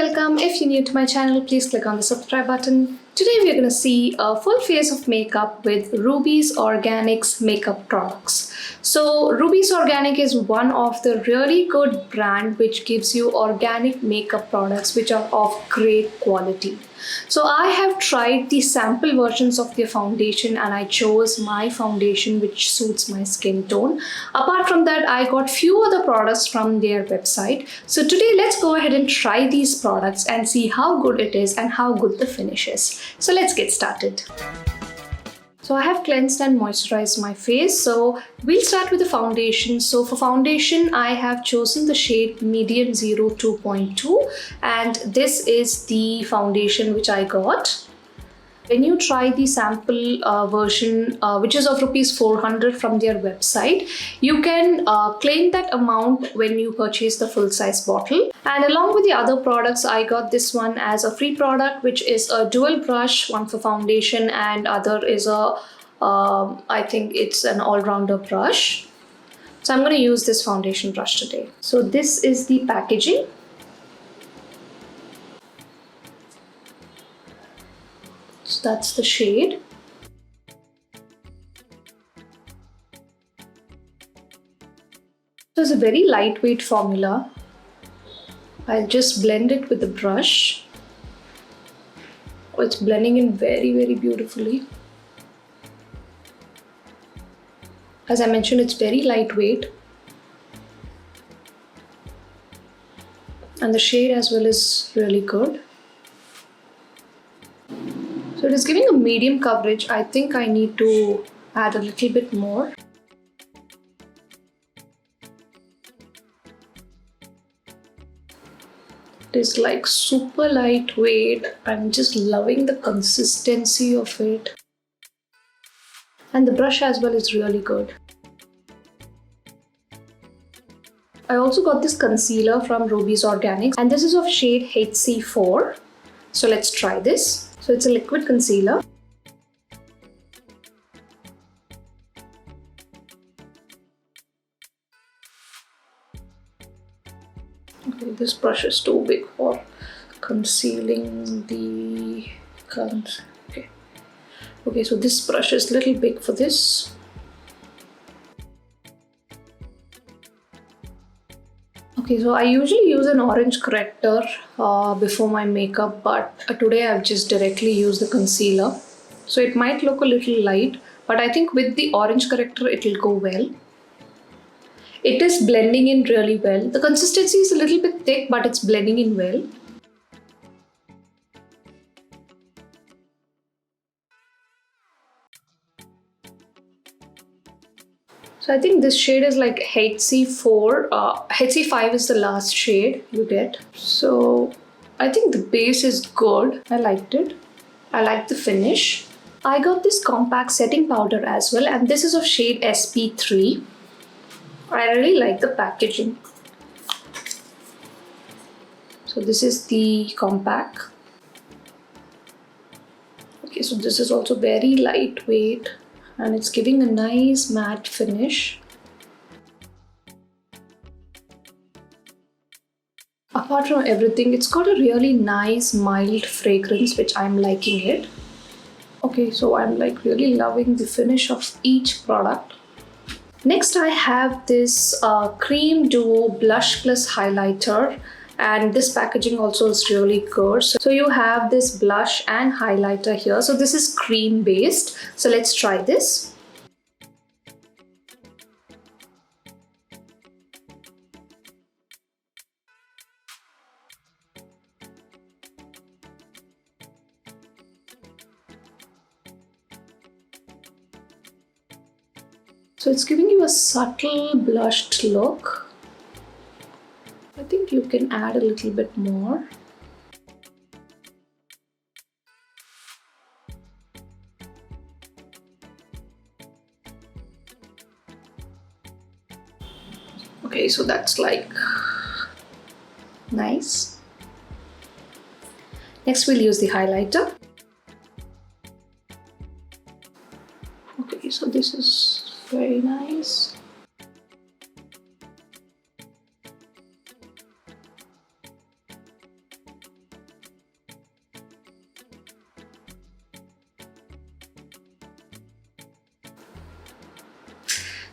welcome. If you're new to my channel, please click on the subscribe button. Today we're going to see a full face of makeup with Ruby's Organics makeup products. So Ruby's Organic is one of the really good brand which gives you organic makeup products which are of great quality. So I have tried the sample versions of their foundation and I chose my foundation which suits my skin tone. Apart from that, I got few other products from their website. So today let's go ahead and try these products and see how good it is and how good the finish is. So let's get started. So I have cleansed and moisturized my face. So we'll start with the foundation. So for foundation, I have chosen the shade Medium 2.2 and this is the foundation which I got. When you try the sample version, which is of rupees 400 from their website, you can claim that amount when you purchase the full size bottle. And along with the other products, I got this one as a free product, which is a dual brush, one for foundation and other is a, I think it's an all-rounder brush. So I'm going to use this foundation brush today. So this is the packaging. So that's the shade. So it's a very lightweight formula. I'll just blend it with the brush. Oh, it's blending in very beautifully. As I mentioned, it's very lightweight. And the shade as well is really good. So it is giving a medium coverage. I think I need to add a little bit more. It is like super lightweight. I'm just loving the consistency of it. And the brush as well is really good. I also got this concealer from Ruby's Organics and this is of shade HC4. So let's try this. So it's a liquid concealer. Okay, this brush is too big for concealing the Okay, so this brush is a little big for this. Okay, so I usually use an orange corrector before my makeup, but today I've just directly used the concealer. So it might look a little light, but I think with the orange corrector it will go well. It is blending in really well. The consistency is a little bit thick, but it's blending in well. So I think this shade is like HC4. HC5 is the last shade you get. So I think the base is good. I liked it. I like the finish. I got this compact setting powder as well and this is of shade SP3. I really like the packaging. So this is the compact. Okay, so this is also very lightweight. And it's giving a nice matte finish. Apart from everything, it's got a really nice mild fragrance which I'm liking it. Okay, so I'm like really loving the finish of each product. Next I have this Cream Duo Blush Plus Highlighter. And this packaging also is really good. So you have this blush and highlighter here. So this is cream based. So let's try this. So it's giving you a subtle blushed look. I think you can add a little bit more. Okay, so that's like nice. Next we'll use the highlighter. Okay, so this is very nice.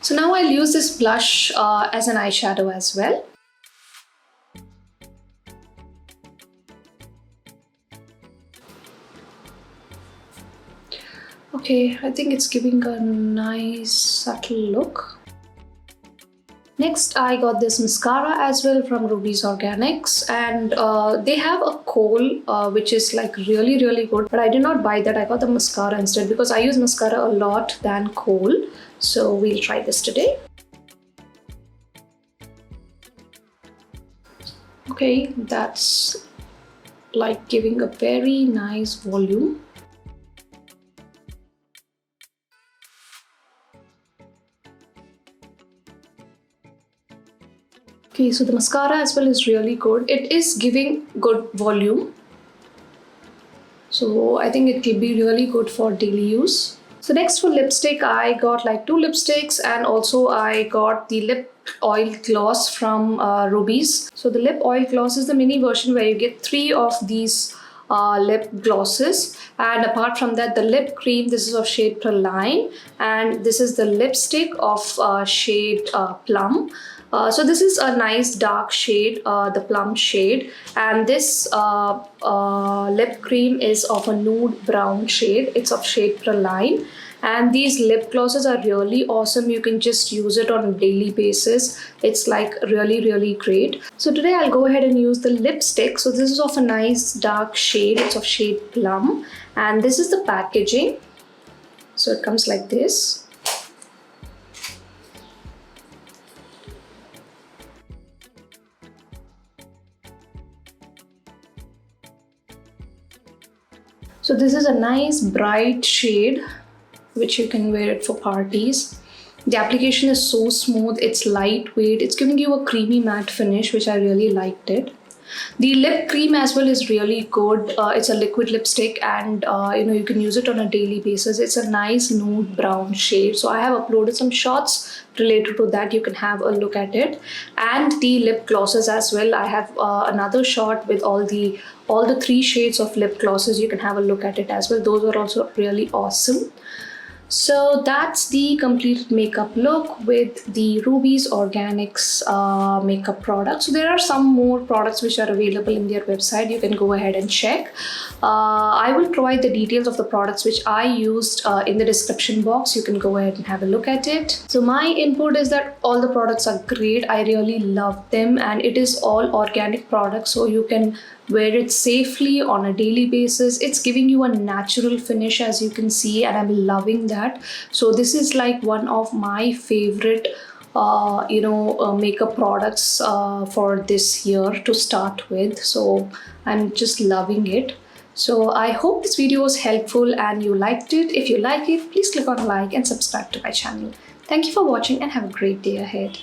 So now I'll use this blush as an eyeshadow as well. Okay, I think it's giving a nice subtle look. Next, I got this mascara as well from Ruby's Organics, and they have a kohl which is like really good, but I did not buy that. I got the mascara instead because I use mascara a lot than kohl. So we'll try this today. Okay, that's like giving a very nice volume. Okay, so the mascara as well is really good. It is giving good volume. So I think it will be really good for daily use. So next for lipstick, I got like 2 lipsticks, and also I got the lip oil gloss from Ruby's. So the lip oil gloss is the mini version where you get 3 of these lip glosses, and apart from that, the lip cream, this is of shade Praline, and this is the lipstick of shade Plum. So this is a nice dark shade, the plum shade, and this lip cream is of a nude brown shade. It's of shade Praline, and these lip glosses are really awesome. You can just use it on a daily basis. It's like really great. So today I'll go ahead and use the lipstick. So this is of a nice dark shade. It's of shade Plum, and this is the packaging. So it comes like this. So this is a nice bright shade which you can wear it for parties. The application is so smooth, it's lightweight, it's giving you a creamy matte finish, which I really liked it. The lip cream as well is really good. It's a liquid lipstick, and you can use it on a daily basis. It's a nice nude brown shade. So I have uploaded some shots related to that. You can have a look at it. And the lip glosses as well. I have another shot with all the 3 shades of lip glosses. You can have a look at it as well. Those are also really awesome. So that's the completed makeup look with the Ruby's Organics makeup products. So there are some more products which are available in their website. You can go ahead and check. I will provide the details of the products which I used in the description box. You can go ahead and have a look at it. So my input is that all the products are great. I really love them, and it is all organic products, so you can wear it safely on a daily basis. It's giving you a natural finish, as you can see, and I'm loving that. So this is like one of my favorite makeup products for this year to start with. So I'm just loving it. So I hope this video was helpful and you liked it. If you like it, please click on like and subscribe to my channel. Thank you for watching and have a great day ahead.